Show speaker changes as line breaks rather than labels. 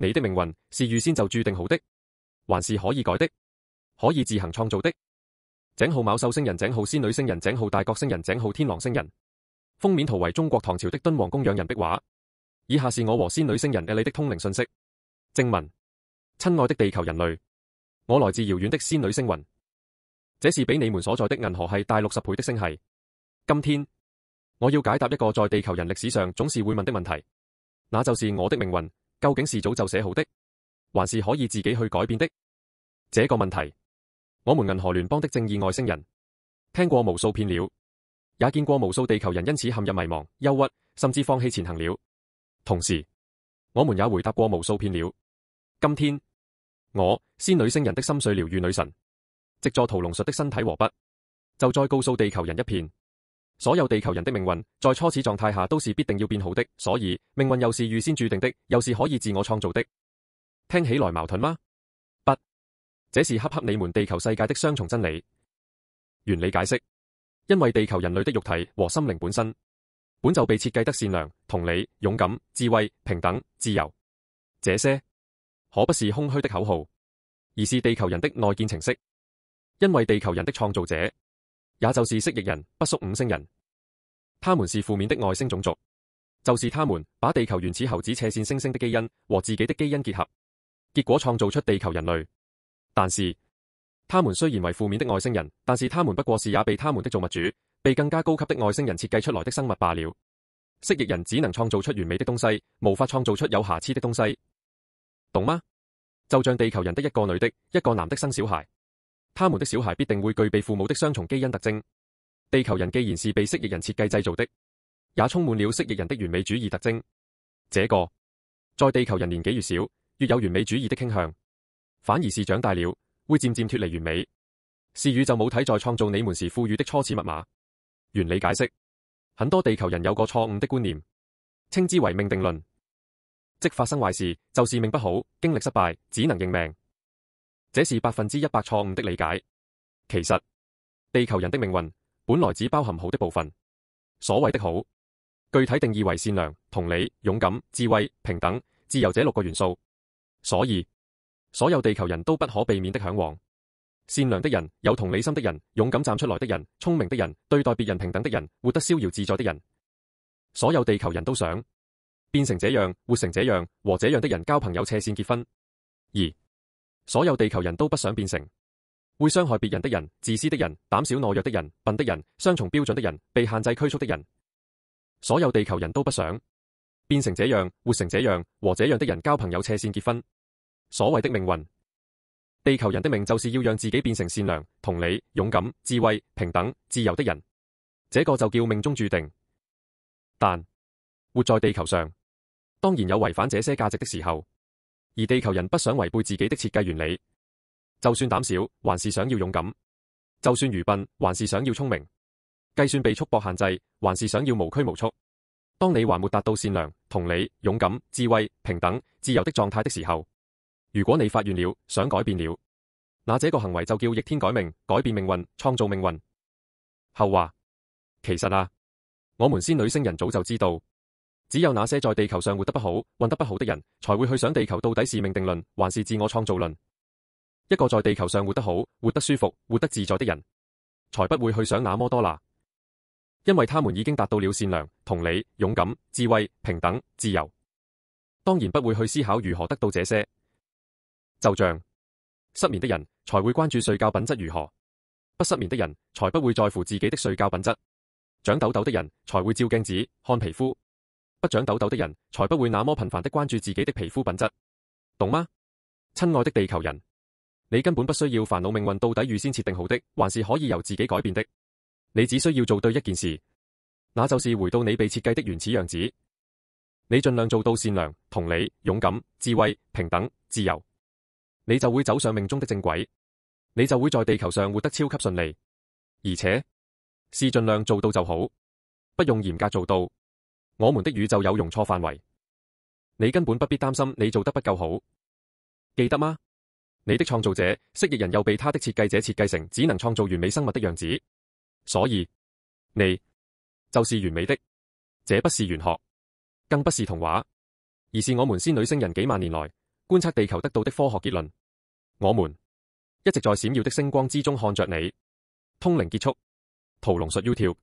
你的命運是預先就注定好的，還是可以改的，可以自行創造的？井號昴宿星人，井號仙女星人，井號大角星人，井號天狼星人。封面圖為中國唐朝的敦煌供養人壁畫。以下是我和仙女星人你的通靈信息。正文：親愛的地球人類，我來自遙遠的仙女星雲，這是比你們所在的銀河系大60倍的星系。今天我要解答一個在地球人歷史上總是會問的問題，那就是我的命運究竟是早就寫好的，還是可以自己去改變的？這個問題，我們銀河聯邦的正義外星人聽過無數遍了，也見過無數地球人因此陷入迷茫、憂鬱，甚至放棄前行了。同時，我們也回答過無數遍了。今天，我仙女星人的深邃療癒女神，藉助屠龍術的身體和筆，就再告訴地球人一遍：所有地球人的命運在初始狀態下都是必定要變好的，所以命運又是預先注定的，又是可以自我創造的。聽起來矛盾嗎？不，這是恰恰你們地球世界的雙重真理。原理解釋：因為地球人類的肉體和心靈本身本就被設計得善良、同理、勇敢、智慧、平等、自由，這些可不是空虛的口號，而是地球人的內建程式。因為地球人的創造者，也就是蜥蜴人、不屬五星人，他們是負面的外星種族，就是他們把地球原始猴子斜線猩猩的基因和自己的基因結合，結果創造出地球人類。但是他們雖然為負面的外星人，但是他們不過是也被他們的造物主，被更加高級的外星人設計出來的生物罷了。蜥蜴人只能創造出完美的東西，無法創造出有瑕疵的東西，懂嗎？就像地球人的一個女的、一個男的生小孩，他們的小孩必定會具備父母的雙重基因特徵。地球人既然是被蜥蜴人設計製造的，也充滿了蜥蜴人的完美主義特徵。這個在地球人年紀越小，越有完美主義的傾向，反而是長大了會漸漸脫離完美，是宇宙母體在創造你們時賦予的初始密碼。原理解釋：很多地球人有個錯誤的觀念，稱之為命定論，即發生壞事就是命不好，經歷失敗只能認命。這是100%錯誤的理解。其實地球人的命運本來只包含好的部分。所謂的好，具體定義為善良、同理、勇敢、智慧、平等、自由這6個元素。所以所有地球人都不可避免的向往善良的人、有同理心的人、勇敢站出來的人、聰明的人、對待別人平等的人、活得逍遙自在的人。所有地球人都想變成這樣、活成這樣、和這樣的人交朋友、斜線結婚。而所有地球人都不想變成會傷害別人的人、自私的人、膽小懦弱的人、笨的人、雙重標準的人、被限制拘束的人。所有地球人都不想變成這樣、活成這樣、和這樣的人交朋友、斜線結婚。所謂的命運，地球人的命就是要讓自己變成善良、同理、勇敢、智慧、平等、自由的人，這個就叫命中注定。但活在地球上，當然有違反這些價值的時候。而地球人不想違背自己的設計原理，就算膽小，還是想要勇敢；就算愚笨，還是想要聰明；計算被束縛限制，還是想要無拘無束。當你還沒達到善良、同理、勇敢、智慧、平等、自由的狀態的時候，如果你發願了，想改變了，那這個行為就叫逆天改命，改變命運，創造命運。後話，其實啊，我們仙女星人早就知道。只有那些在地球上活得不好、運得不好的人，才會去想地球到底是命定論，還是自我創造論。一個在地球上活得好、活得舒服、活得自在的人，才不會去想那麼多啦。因為他們已經達到了善良、同理、勇敢、智慧、平等、自由，當然不會去思考如何得到這些。就像失眠的人才會關注睡覺品質如何，不失眠的人才不會在乎自己的睡覺品質。長痘痘的人才會照鏡子看皮膚。不長痘痘的人才不會那麼頻繁地關注自己的皮膚品質，懂嗎？親愛的地球人，你根本不需要煩惱命運到底預先設定好的，還是可以由自己改變的。你只需要做對一件事，那就是回到你被設計的原始樣子。你盡量做到善良、同理、勇敢、智慧、平等、自由，你就會走上命中的正軌，你就會在地球上活得超級順利。而且是盡量做到就好，不用嚴格做到。我們的宇宙有容錯範圍，你根本不必擔心你做得不夠好，記得嗎？你的創造者蜥蜴人又被他的設計者設計成只能創造完美生物的樣子，所以你就是完美的。這不是玄學，更不是童話，而是我們仙女星人幾萬年來觀察地球得到的科學結論。我們一直在閃耀的星光之中看着你。通靈結束。屠龍術 YouTube。